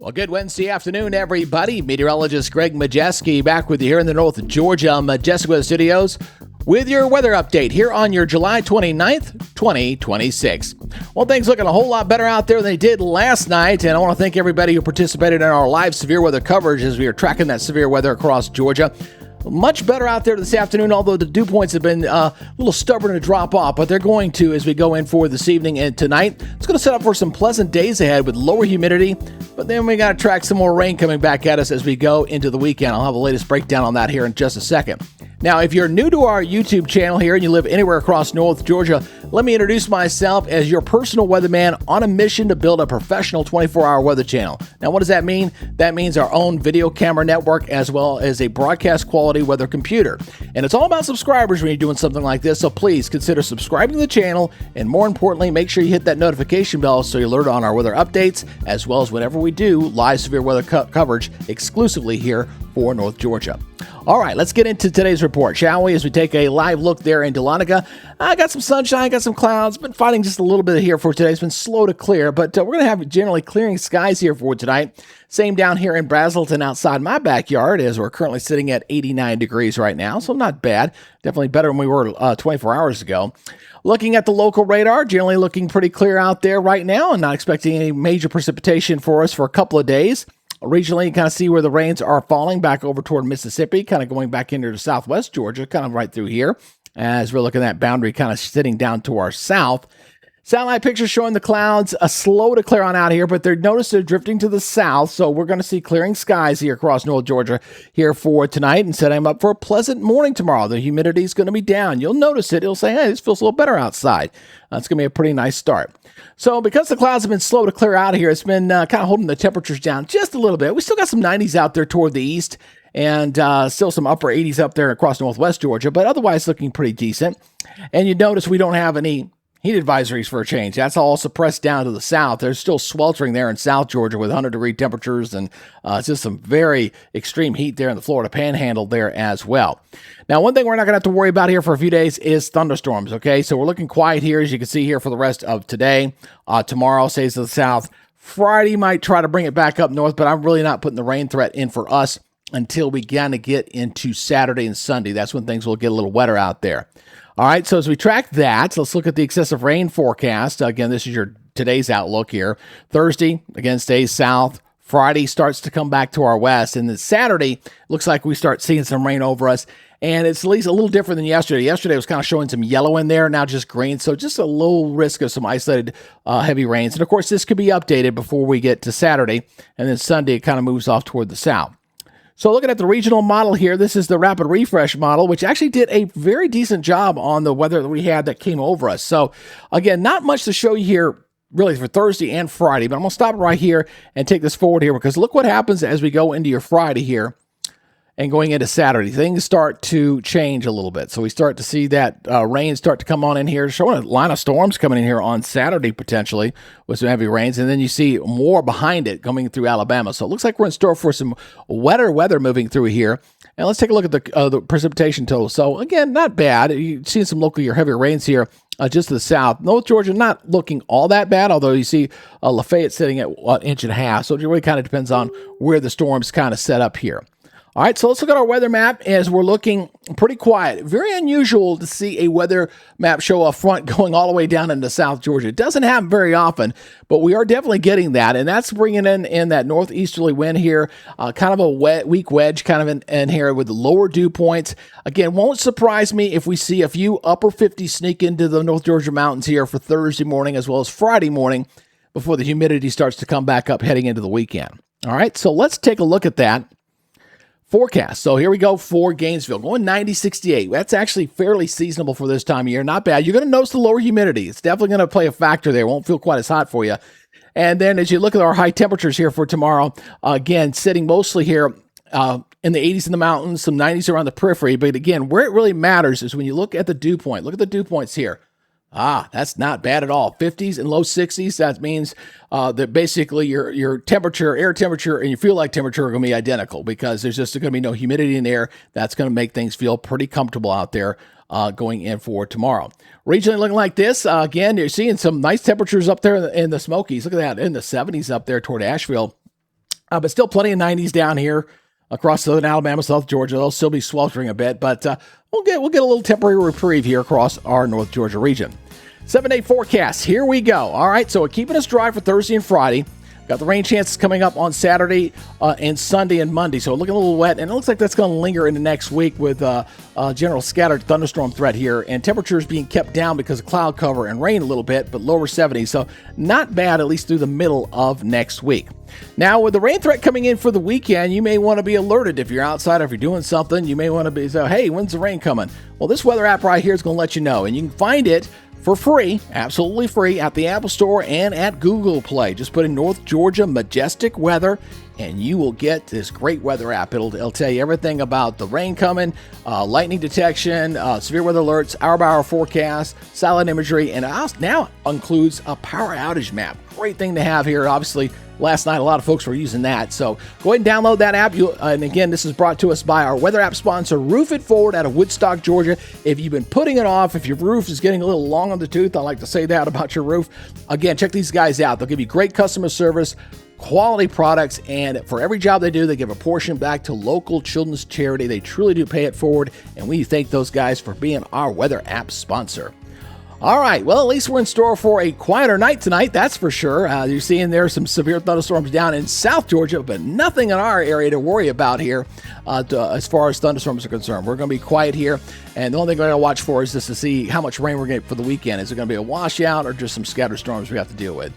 Well, good Wednesday afternoon, everybody. Meteorologist Greg Majewski back with you here in the North Georgia Majestic Weather Studios with your weather update here on your July 29th, 2026. Well, things looking a whole lot better out there than they did last night, and I want to thank everybody who participated in our live severe weather coverage as we are tracking that severe weather across Georgia. Much better out there this afternoon, although the dew points have been a little stubborn to drop off, but they're going to as we go in for this evening and tonight. It's going to set up for some pleasant days ahead with lower humidity, but then we got to track some more rain coming back at us as we go into the weekend. I'll have the latest breakdown on that here in just a second. Now, if you're new to our YouTube channel here and you live anywhere across North Georgia, let me introduce myself as your personal weatherman on a mission to build a professional 24-hour weather channel. Now, what does that mean? That means our own video camera network as well as a broadcast quality weather computer. And it's all about subscribers when you're doing something like this, so please consider subscribing to the channel, and more importantly, make sure you hit that notification bell so you're alerted on our weather updates as well as whenever we do live severe weather coverage exclusively here for North Georgia. All right, let's get into today's report, shall we? As we take a live look there in Dahlonega. I got some sunshine, got some clouds. Been fighting just a little bit here for today. It's been slow to clear, but we're going to have generally clearing skies here for tonight. Same down here in Brazelton outside my backyard as we're currently sitting at 89 degrees right now, so not bad. Definitely better than we were 24 hours ago. Looking at the local radar, generally looking pretty clear out there right now and not expecting any major precipitation for us for a couple of days. Regionally, you kind of see where the rains are falling back over toward Mississippi, kind of going back into southwest Georgia, kind of right through here, as we're looking at that boundary kind of sitting down to our south. Satellite pictures showing the clouds slow to clear on out here, but notice they're drifting to the south, so we're going to see clearing skies here across North Georgia here for tonight and setting up for a pleasant morning tomorrow. The humidity is going to be down. You'll notice it. It'll say, hey, this feels a little better outside. It's going to be a pretty nice start. So because the clouds have been slow to clear out of here, it's been kind of holding the temperatures down just a little bit. We still got some 90s out there toward the east and still some upper 80s up there across northwest Georgia, but otherwise looking pretty decent. And you notice we don't have any heat advisories for a change. That's all suppressed down to the south. There's still sweltering there in South Georgia with 100-degree temperatures and just some very extreme heat there in the Florida Panhandle there as well. Now, one thing we're not going to have to worry about here for a few days is thunderstorms, okay? So we're looking quiet here, as you can see here, for the rest of today. Tomorrow stays to the south. Friday might try to bring it back up north, but I'm really not putting the rain threat in for us until we kind of get into Saturday and Sunday. That's when things will get a little wetter out there. All right, so as we track that, let's look at the excessive rain forecast. Again, this is your today's outlook here. Thursday, again, stays south. Friday starts to come back to our west. And then Saturday, looks like we start seeing some rain over us. And it's at least a little different than yesterday. Yesterday was kind of showing some yellow in there, now just green. So just a low risk of some isolated heavy rains. And of course, this could be updated before we get to Saturday. And then Sunday, it kind of moves off toward the south. So looking at the regional model here, this is the rapid refresh model, which actually did a very decent job on the weather that we had that came over us. So again, not much to show you here really for Thursday and Friday, but I'm going to stop right here and take this forward here because look what happens as we go into your Friday here and going into Saturday. Things start to change a little bit. So we start to see that rain start to come on in here, showing a line of storms coming in here on Saturday potentially with some heavy rains. And then you see more behind it coming through Alabama. So it looks like we're in store for some wetter weather moving through here. And let's take a look at the precipitation total. So again, not bad. You've seen some local heavier rains here just to the south. North Georgia not looking all that bad, although you see Lafayette sitting at an inch and a half. So it really kind of depends on where the storm's kind of set up here. All right, so let's look at our weather map as we're looking pretty quiet. Very unusual to see a weather map show a front going all the way down into South Georgia. It doesn't happen very often, but we are definitely getting that, and that's bringing in that northeasterly wind here, kind of a weak wedge kind of in here with the lower dew points. Again, won't surprise me if we see a few upper 50s sneak into the North Georgia mountains here for Thursday morning as well as Friday morning before the humidity starts to come back up heading into the weekend. All right, so let's take a look at that forecast. So here we go for Gainesville, going 90-68. That's actually fairly seasonable for this time of year. Not bad. You're going to notice the lower humidity. It's definitely going to play a factor there. It won't feel quite as hot for you. And then as you look at our high temperatures here for tomorrow, again, sitting mostly here in the 80s in the mountains, some 90s around the periphery. But again, where it really matters is when you look at the dew point. Look at the dew points here. That's not bad at all. 50s and low 60s. That means that basically your temperature, air temperature, and your feel like temperature are going to be identical because there's just going to be no humidity in the air. That's going to make things feel pretty comfortable out there going in for tomorrow. Regionally looking like this. Again, you're seeing some nice temperatures up there in the Smokies. Look at that, in the 70s up there toward Asheville. But still plenty of 90s down here across southern Alabama, South Georgia. They'll still be sweltering a bit, but we'll get a little temporary reprieve here across our North Georgia region. 7-day forecast. Here we go. All right, so we're keeping us dry for Thursday and Friday. Got the rain chances coming up on Saturday and Sunday and Monday. So looking a little wet, and it looks like that's going to linger into next week with general scattered thunderstorm threat here, and temperatures being kept down because of cloud cover and rain a little bit, but lower 70s. So not bad, at least through the middle of next week. Now, with the rain threat coming in for the weekend, you may want to be alerted if you're outside or if you're doing something. You may want to be say, hey, when's the rain coming? Well, this weather app right here is going to let you know, and you can find it for free, absolutely free, at the Apple Store and at Google Play. Just put in North Georgia Majestic Weather, and you will get this great weather app. It'll tell you everything about the rain coming, lightning detection, severe weather alerts, hour-by-hour forecast, satellite imagery, and it now includes a power outage map. Great thing to have here. Obviously, last night a lot of folks were using that. So go ahead and download that app. And again, this is brought to us by our weather app sponsor, Roof It Forward out of Woodstock, Georgia. If you've been putting it off, if your roof is getting a little long on the tooth, I like to say that about your roof. Again, check these guys out. They'll give you great customer service, quality products, and for every job they do, they give a portion back to local children's charity. They truly do pay it forward, and we thank those guys for being our weather app sponsor. All right, well, at least we're in store for a quieter night tonight, that's for sure. You're seeing there some severe thunderstorms down in South Georgia, but nothing in our area to worry about here as far as thunderstorms are concerned. We're going to be quiet here, and the only thing we're going to watch for is just to see how much rain we're going to get for the weekend. Is it going to be a washout or just some scattered storms we have to deal with?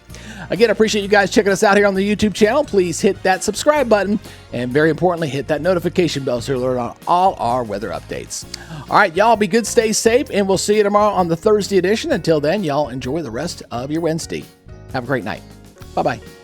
Again, I appreciate you guys checking us out here on the YouTube channel. Please hit that subscribe button, and very importantly, hit that notification bell so you'll alert on all our weather updates. All right, y'all be good, stay safe, and we'll see you tomorrow on the Thursday edition. Until then, y'all enjoy the rest of your Wednesday. Have a great night. Bye-bye.